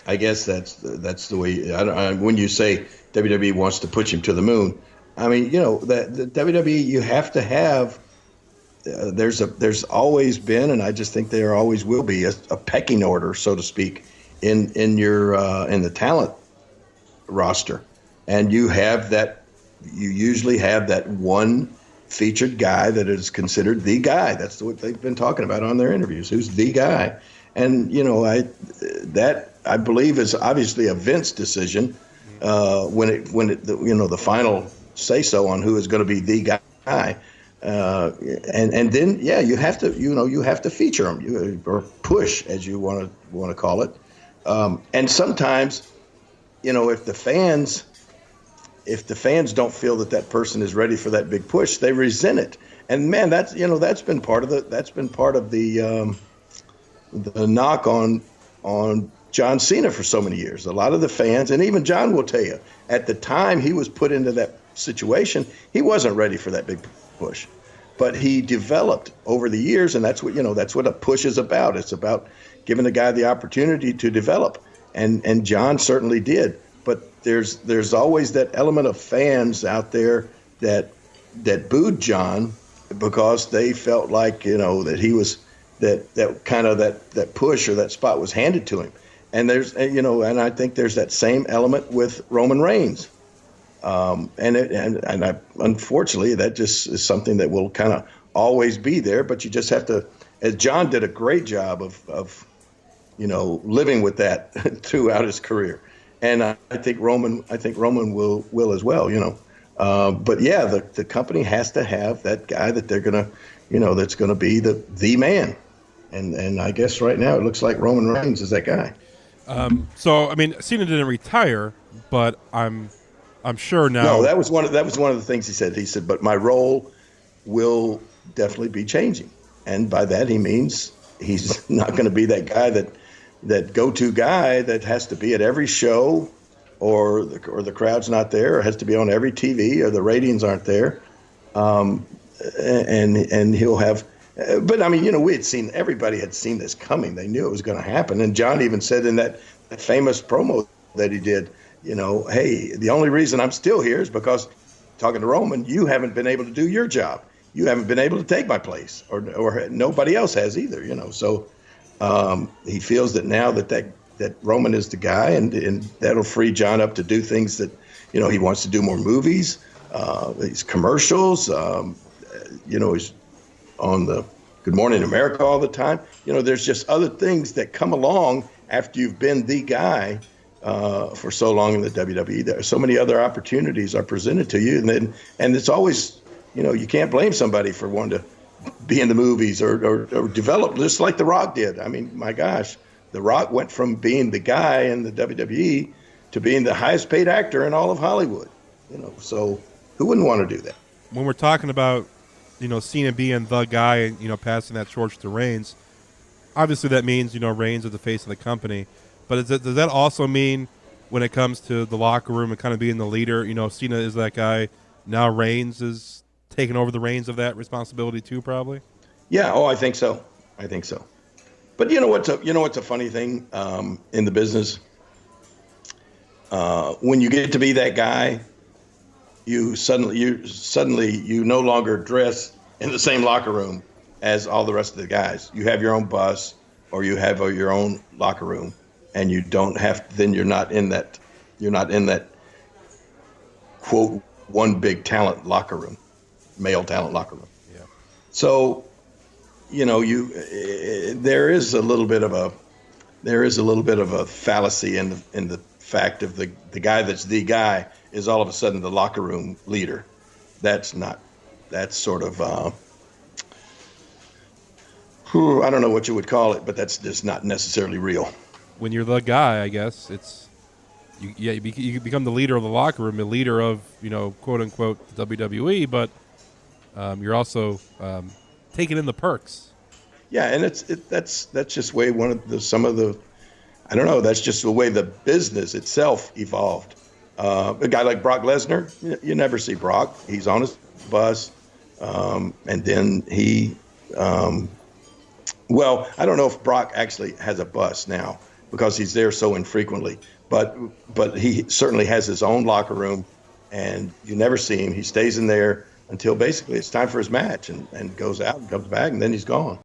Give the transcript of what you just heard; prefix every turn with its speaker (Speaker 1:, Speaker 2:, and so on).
Speaker 1: I guess that's the way. When you say WWE wants to push him to the moon, I mean, that the WWE, you have to have. There's always been, and I just think there always will be a pecking order, so to speak, in your in the talent roster, and you have that. You usually have that one featured guy that is considered the guy. That's what they've been talking about on their interviews. Who's the guy? And I believe is obviously a Vince decision when the final say so on who is going to be the guy. And then you have to feature them or push, as you want to call it. And sometimes if the fans don't feel that person is ready for that big push, they resent it. And man, that's been part of the knock on John Cena for so many years. A lot of the fans, and even John will tell you, at the time he was put into that situation, he wasn't ready for that big push. But he developed over the years, and that's what a push is about. It's about giving a guy the opportunity to develop. And John certainly did. But there's always that element of fans out there that booed John because they felt like that he was that kind of that push or that spot was handed to him. And and I think there's that same element with Roman Reigns. Unfortunately, that just is something that will kind of always be there. But you just have to, as John did a great job of living with that throughout his career. And I think Roman will as well. But yeah, the company has to have that guy that they're gonna, that's gonna be the man. And I guess right now it looks like Roman Reigns is that guy.
Speaker 2: So I mean, Cena didn't retire, but I'm sure now.
Speaker 1: No, that was one of the things he said. He said, but my role will definitely be changing, and by that he means he's not going to be that guy that go-to guy that has to be at every show, or the crowd's not there, or has to be on every TV, or the ratings aren't there, and he'll have. But I mean, everybody had seen this coming. They knew it was going to happen, and John even said in that famous promo that he did, hey, the only reason I'm still here is because, talking to Roman, you haven't been able to do your job. You haven't been able to take my place, or nobody else has either. So he feels that now that Roman is the guy, and that'll free John up to do things that he wants to do more movies, these commercials. He's on the Good Morning America all the time. There's just other things that come along after you've been the guy for so long in the WWE. There are so many other opportunities are presented to you, and it's always, you can't blame somebody for wanting to be in the movies or develop, just like The Rock did. I mean, my gosh, The Rock went from being the guy in the WWE to being the highest paid actor in all of Hollywood. So who wouldn't want to do that?
Speaker 2: When we're talking about Cena being the guy, passing that torch to Reigns, obviously that means Reigns is the face of the company. But does that also mean when it comes to the locker room and kind of being the leader, Cena is that guy, now Reigns is taking over the reins of that responsibility too, probably?
Speaker 1: Yeah, I think so. But what's a funny thing in the business? When you get to be that guy, you suddenly no longer dress in the same locker room as all the rest of the guys. You have your own bus, or you have your own locker room. And you don't have. Then you're not in that. Quote, one big talent locker room, male talent locker room.
Speaker 2: Yeah.
Speaker 1: So, there is a little bit of a fallacy in the fact of the guy that's the guy is all of a sudden the locker room leader. That's sort of. I don't know what you would call it, but that's just not necessarily real.
Speaker 2: When you're the guy, I guess you become the leader of the locker room, the leader of quote unquote WWE, but you're also taking in the perks.
Speaker 1: Yeah, and that's just way I don't know. That's just the way the business itself evolved. A guy like Brock Lesnar, you never see Brock. He's on his bus, and then he. Well, I don't know if Brock actually has a bus now. because he's there so infrequently. But he certainly has his own locker room, and you never see him. He stays in there until basically it's time for his match, and goes out and comes back, and then he's gone.